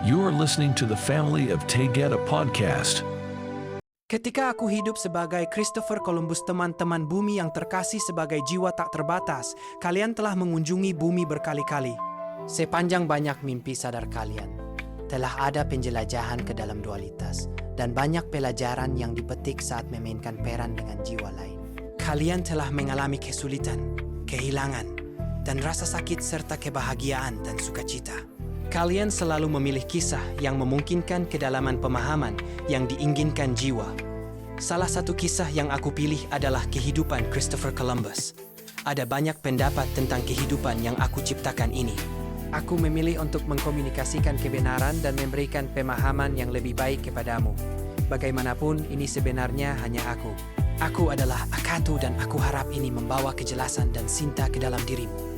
You are listening to the Family of Tegeta podcast. Ketika aku hidup sebagai Christopher Columbus, teman-teman bumi yang terkasih sebagai jiwa tak terbatas, kalian telah mengunjungi bumi berkali-kali. Sepanjang banyak mimpi sadar kalian, telah ada penjelajahan ke dalam dualitas dan banyak pelajaran yang dipetik saat memainkan peran dengan jiwa lain. Kalian telah mengalami kesulitan, kehilangan, dan rasa sakit serta kebahagiaan dan sukacita. Kalian selalu memilih kisah yang memungkinkan kedalaman pemahaman yang diinginkan jiwa. Salah satu kisah yang aku pilih adalah kehidupan Christopher Columbus. Ada banyak pendapat tentang kehidupan yang aku ciptakan ini. Aku memilih untuk mengkomunikasikan kebenaran dan memberikan pemahaman yang lebih baik kepadamu. Bagaimanapun, ini sebenarnya hanya aku. Aku adalah Akatu dan aku harap ini membawa kejelasan dan cinta ke dalam dirimu.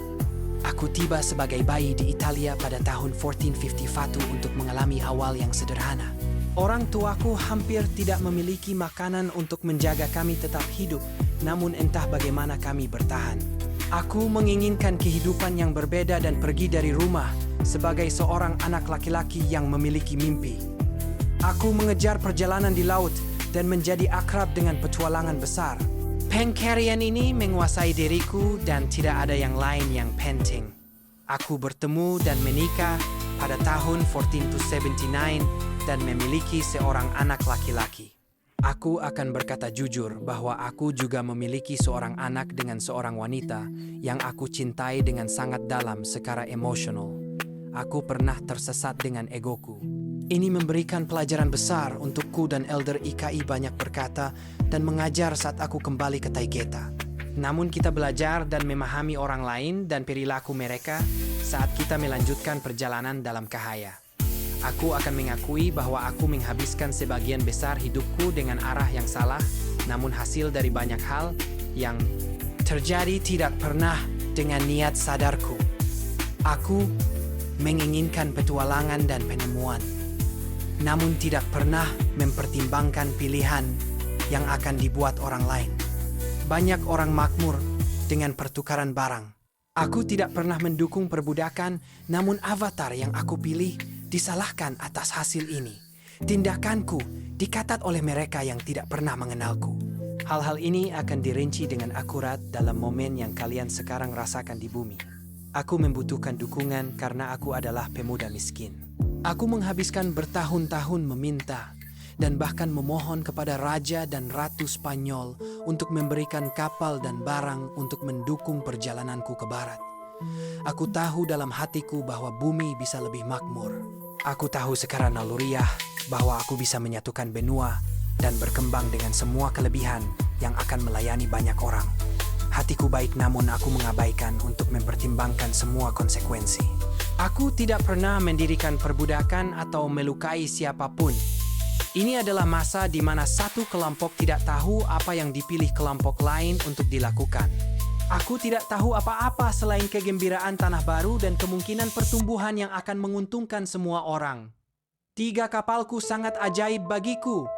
Aku tiba sebagai bayi di Italia pada tahun 1451 untuk mengalami awal yang sederhana. Orang tuaku hampir tidak memiliki makanan untuk menjaga kami tetap hidup, namun entah bagaimana kami bertahan. Aku menginginkan kehidupan yang berbeda dan pergi dari rumah sebagai seorang anak laki-laki yang memiliki mimpi. Aku mengejar perjalanan di laut dan menjadi akrab dengan petualangan besar. Pencarian ini menguasai diriku dan tidak ada yang lain yang penting. Aku bertemu dan menikah pada tahun 1479 dan memiliki seorang anak laki-laki. Aku akan berkata jujur bahwa aku juga memiliki seorang anak dengan seorang wanita yang aku cintai dengan sangat dalam secara emosional. Aku pernah tersesat dengan egoku. Ini memberikan pelajaran besar untukku dan Elder IKI banyak berkata dan mengajar saat aku kembali ke Tegeta. Namun kita belajar dan memahami orang lain dan perilaku mereka saat kita melanjutkan perjalanan dalam cahaya. Aku akan mengakui bahwa aku menghabiskan sebagian besar hidupku dengan arah yang salah, namun hasil dari banyak hal yang terjadi tidak pernah dengan niat sadarku. Aku menginginkan petualangan dan penemuan, namun tidak pernah mempertimbangkan pilihan yang akan dibuat orang lain. Banyak orang makmur dengan pertukaran barang. Aku tidak pernah mendukung perbudakan, namun avatar yang aku pilih disalahkan atas hasil ini. Tindakanku dikatat oleh mereka yang tidak pernah mengenalku. Hal-hal ini akan dirinci dengan akurat dalam momen yang kalian sekarang rasakan di bumi. Aku membutuhkan dukungan karena aku adalah pemuda miskin. Aku menghabiskan bertahun-tahun meminta dan bahkan memohon kepada Raja dan Ratu Spanyol untuk memberikan kapal dan barang untuk mendukung perjalananku ke barat. Aku tahu dalam hatiku bahwa bumi bisa lebih makmur. Aku tahu secara naluriah bahwa aku bisa menyatukan benua dan berkembang dengan semua kelebihan yang akan melayani banyak orang. Hatiku baik, namun aku mengabaikan untuk mempertimbangkan semua konsekuensi. Aku tidak pernah mendirikan perbudakan atau melukai siapapun. Ini adalah masa di mana satu kelompok tidak tahu apa yang dipilih kelompok lain untuk dilakukan. Aku tidak tahu apa-apa selain kegembiraan tanah baru dan kemungkinan pertumbuhan yang akan menguntungkan semua orang. 3 kapalku sangat ajaib bagiku.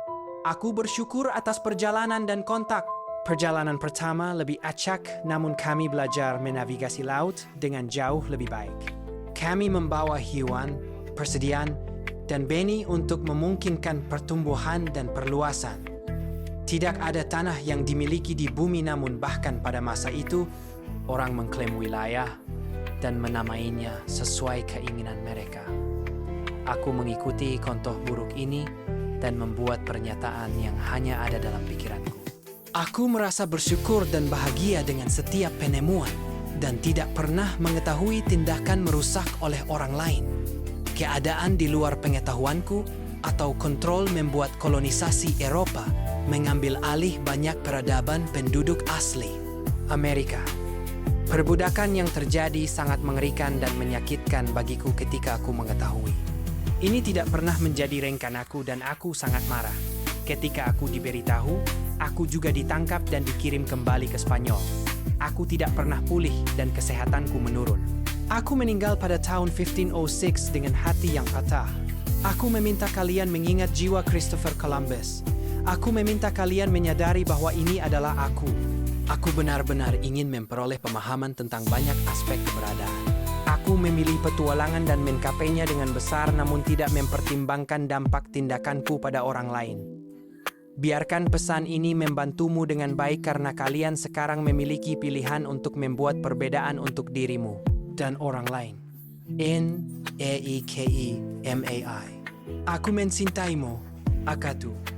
Aku bersyukur atas perjalanan dan kontak. Perjalanan pertama lebih acak, namun kami belajar menavigasi laut dengan jauh lebih baik. Kami membawa hewan, persediaan, dan benih untuk memungkinkan pertumbuhan dan perluasan. Tidak ada tanah yang dimiliki di bumi, namun bahkan pada masa itu, orang mengklaim wilayah dan menamainya sesuai keinginan mereka. Aku mengikuti contoh buruk ini dan membuat pernyataan yang hanya ada dalam pikiranku. Aku merasa bersyukur dan bahagia dengan setiap penemuan dan tidak pernah mengetahui tindakan merusak oleh orang lain. Keadaan di luar pengetahuanku atau kontrol membuat kolonisasi Eropa mengambil alih banyak peradaban penduduk asli Amerika. Perbudakan yang terjadi sangat mengerikan dan menyakitkan bagiku ketika aku mengetahui. Ini tidak pernah menjadi rencanaku dan aku sangat marah. Ketika aku diberitahu, aku juga ditangkap dan dikirim kembali ke Spanyol. Aku tidak pernah pulih dan kesehatanku menurun. Aku meninggal pada tahun 1506 dengan hati yang patah. Aku meminta kalian mengingat jiwa Christopher Columbus. Aku meminta kalian menyadari bahwa ini adalah aku. Aku benar-benar ingin memperoleh pemahaman tentang banyak aspek keberadaan. Aku memilih petualangan dan mencapainya dengan besar namun tidak mempertimbangkan dampak tindakanku pada orang lain. Biarkan pesan ini membantumu dengan baik karena kalian sekarang memiliki pilihan untuk membuat perbedaan untuk dirimu dan orang lain. N-E-I-K-I-M-A-I. Aku mencintaimu, Akatu.